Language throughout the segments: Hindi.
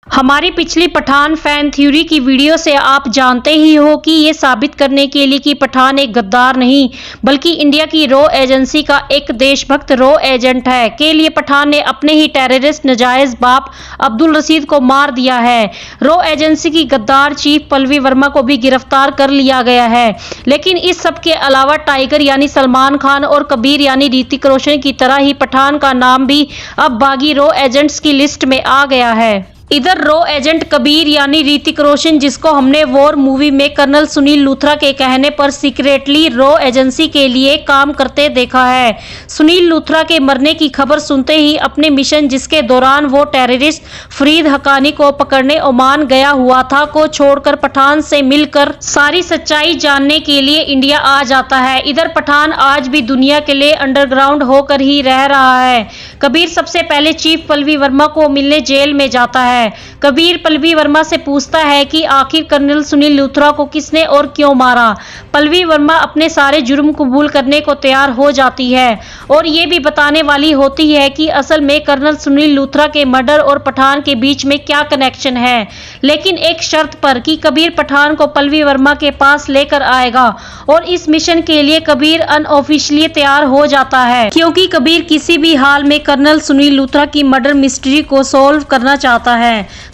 हमारी पिछली पठान फैन थ्योरी की वीडियो से आप जानते ही हो कि ये साबित करने के लिए कि पठान एक गद्दार नहीं बल्कि इंडिया की रॉ एजेंसी का एक देशभक्त रॉ एजेंट है के लिए पठान ने अपने ही टेररिस्ट नजायज बाप अब्दुल रशीद को मार दिया है। रॉ एजेंसी की गद्दार चीफ पल्लवी वर्मा को भी गिरफ्तार कर लिया गया है। लेकिन इस सब के अलावा टाइगर यानी सलमान खान और कबीर यानी ऋतिक रोशन की तरह ही पठान का नाम भी अब बागी रॉ एजेंट्स की लिस्ट में आ गया है। इधर रॉ एजेंट कबीर यानी ऋतिक रोशन, जिसको हमने वॉर मूवी में कर्नल सुनील लूथरा के कहने पर सीक्रेटली रॉ एजेंसी के लिए काम करते देखा है। सुनील लूथरा के मरने की खबर सुनते ही अपने मिशन जिसके दौरान वो टेररिस्ट फरीद हक्कानी को पकड़ने ओमान गया हुआ था को छोड़कर पठान से मिलकर सारी सच्चाई जानने के लिए इंडिया आ जाता है। इधर पठान आज भी दुनिया के लिए अंडरग्राउंड होकर ही रह रहा है। कबीर सबसे पहले चीफ पल्लवी वर्मा को मिलने जेल में जाता है। कबीर पल्लवी वर्मा से पूछता है कि आखिर कर्नल सुनील लूथरा को किसने और क्यों मारा। पल्लवी वर्मा अपने सारे जुर्म कबूल करने को तैयार हो जाती है और ये भी बताने वाली होती है कि असल में कर्नल सुनील लूथरा के मर्डर और पठान के बीच में क्या कनेक्शन है, लेकिन एक शर्त पर कि कबीर पठान को पल्लवी वर्मा के पास लेकर आएगा। और इस मिशन के लिए कबीर अनऑफिशियली तैयार हो जाता है क्योंकि कबीर किसी भी हाल में कर्नल सुनील लूथरा की मर्डर मिस्ट्री को सॉल्व करना चाहता है।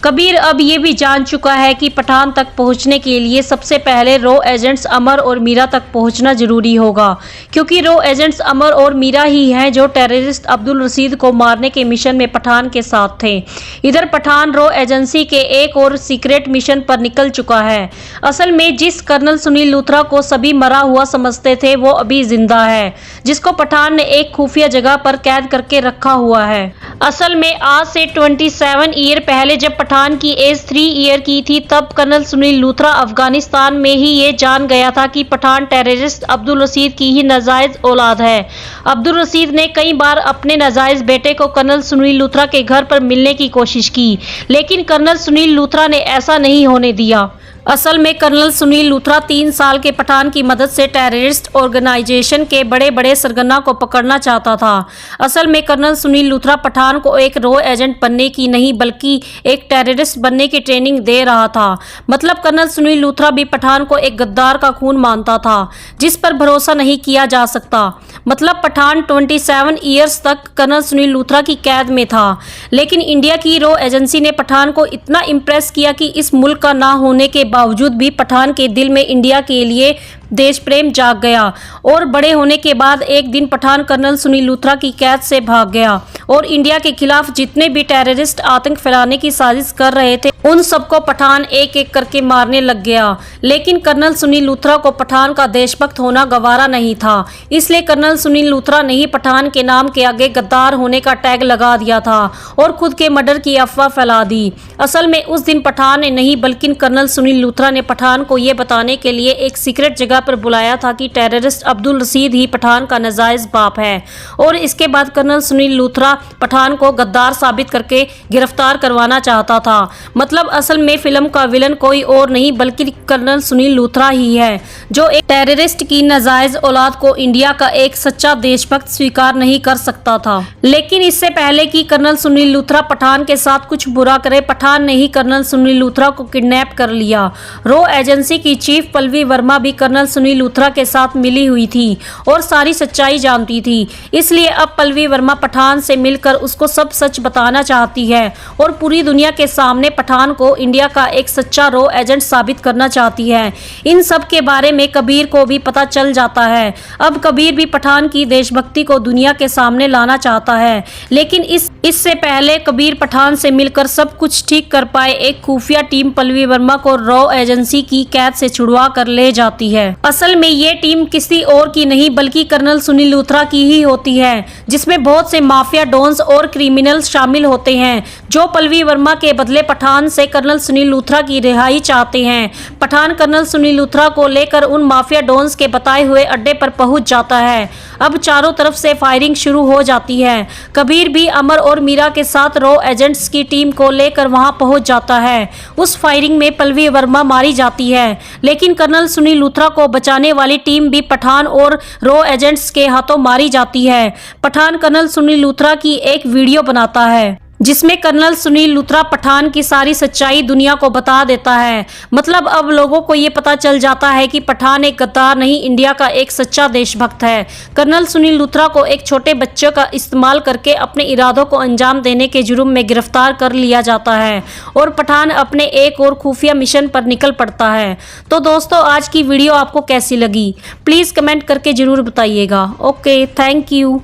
कबीर अब ये भी जान चुका है कि पठान तक पहुंचने के लिए सबसे पहले रॉ एजेंट्स अमर और मीरा तक पहुंचना जरूरी होगा, क्योंकि रॉ एजेंट्स अमर और मीरा ही हैं जो टेररिस्ट अब्दुल रशीद को मारने के मिशन में पठान के साथ थे। इधर पठान रॉ एजेंसी के एक और सीक्रेट मिशन पर निकल चुका है। असल में जिस कर्नल सुनील लूथरा को सभी मरा हुआ समझते थे वो अभी जिंदा है, जिसको पठान ने एक खुफिया जगह पर कैद करके रखा हुआ है। असल में आज से 27 ईयर पहले जब पठान की एज 3 ईयर की थी तब कर्नल सुनील लूथरा अफगानिस्तान में ही ये जान गया था कि पठान टेररिस्ट अब्दुल रशीद की ही नाजायज औलाद है। अब्दुल रशीद ने कई बार अपने नाजायज बेटे को कर्नल सुनील लूथरा के घर पर मिलने की कोशिश की, लेकिन कर्नल सुनील लूथरा ने ऐसा नहीं होने दिया। असल में कर्नल सुनील लूथरा 3 साल के पठान की मदद से टेररिस्ट ऑर्गेनाइजेशन के बड़े बड़े सरगना को पकड़ना चाहता था। असल में कर्नल सुनील लूथरा पठान को एक रॉ एजेंट बनने की नहीं बल्कि एक टेररिस्ट बनने की ट्रेनिंग दे रहा था। मतलब कर्नल सुनील लूथरा भी पठान को एक गद्दार का खून मानता था जिस पर भरोसा नहीं किया जा सकता। मतलब पठान 27 ईयर्स तक कर्नल सुनील लूथरा की कैद में था, लेकिन इंडिया की रॉ एजेंसी ने पठान को इतना इम्प्रेस किया कि इस मुल्क का ना होने के बावजूद भी पठान के दिल में इंडिया के लिए देश प्रेम जाग गया और बड़े होने के बाद एक दिन पठान कर्नल सुनील लूथरा की कैद से भाग गया और इंडिया के खिलाफ जितने भी टेररिस्ट आतंक फैलाने की साजिश कर रहे थे उन सबको पठान एक एक करके मारने लग गया। लेकिन कर्नल सुनील लूथरा को पठान का देशभक्त होना गवारा नहीं था, इसलिए कर्नल सुनील लूथरा ने ही पठान के नाम के आगे गद्दार होने का टैग लगा दिया था और खुद के मर्डर की अफवाह फैला दी। असल में उस दिन पठान ने नहीं बल्कि कर्नल सुनील लूथरा ने पठान को ये बताने के लिए एक सीक्रेट जगह पर बुलाया था कि टेररिस्ट अब्दुल रशीद ही पठान का नाजायज बाप है। और इसके बाद कर्नल सुनील लूथरा पठान को गद्दार साबित करके गिरफ्तार करवाना चाहता था। मतलब असल में फिल्म का विलन कोई और नहीं बल्कि कर्नल सुनील लूथरा ही है, जो एक टेररिस्ट की नाजायज औलाद को इंडिया का एक सच्चा देशभक्त स्वीकार नहीं कर सकता था। लेकिन इससे पहले कि कर्नल सुनील लूथरा पठान के साथ कुछ बुरा करे, पठान ने ही कर्नल सुनील लूथरा को किडनैप कर लिया। रॉ एजेंसी की चीफ पल्लवी वर्मा भी कर्नल सुनील लूथरा के साथ मिली हुई थी और सारी सच्चाई जानती थी, इसलिए अब पल्लवी वर्मा पठान से मिलकर उसको सब सच बताना चाहती है और पूरी दुनिया के सामने पठान को इंडिया का एक सच्चा रॉ एजेंट साबित करना चाहती है। इन सब के बारे में कबीर को भी पता चल जाता है। अब कबीर भी पठान की देशभक्ति को दुनिया के सामने लाना चाहता है, लेकिन इससे पहले कबीर पठान से मिलकर सब कुछ ठीक कर पाए एक खुफिया टीम पल्लवी वर्मा को रॉ एजेंसी की कैद से छुड़वा कर ले जाती है। असल में ये टीम किसी और की नहीं बल्कि कर्नल सुनील लूथरा की ही होती है, जिसमें बहुत से माफिया डॉन्स और क्रिमिनल्स शामिल होते हैं जो पल्लवी वर्मा के बदले पठान से कर्नल सुनील लूथरा की रिहाई चाहते हैं। पठान कर्नल सुनील लूथरा को लेकर उन माफिया डॉन्स के बताए हुए अड्डे पर पहुंच जाता है। अब चारों तरफ से फायरिंग शुरू हो जाती है। कबीर भी अमर और मीरा के साथ रॉ एजेंट्स की टीम को लेकर वहां पहुंच जाता है। उस फायरिंग में पल्लवी वर्मा मारी जाती है, लेकिन कर्नल सुनील लूथरा को बचाने वाली टीम भी पठान और रॉ एजेंट्स के हाथों मारी जाती है। पठान कर्नल सुनील लूथरा की एक वीडियो बनाता है जिसमें कर्नल सुनील लूथरा पठान की सारी सच्चाई दुनिया को बता देता है। मतलब अब लोगों को ये पता चल जाता है कि पठान एक गद्दार नहीं, इंडिया का एक सच्चा देशभक्त है। कर्नल सुनील लूथरा को एक छोटे बच्चे का इस्तेमाल करके अपने इरादों को अंजाम देने के जुर्म में गिरफ्तार कर लिया जाता है और पठान अपने एक और खुफिया मिशन पर निकल पड़ता है। तो दोस्तों, आज की वीडियो आपको कैसी लगी प्लीज़ कमेंट करके जरूर बताइएगा। Okay, thank you.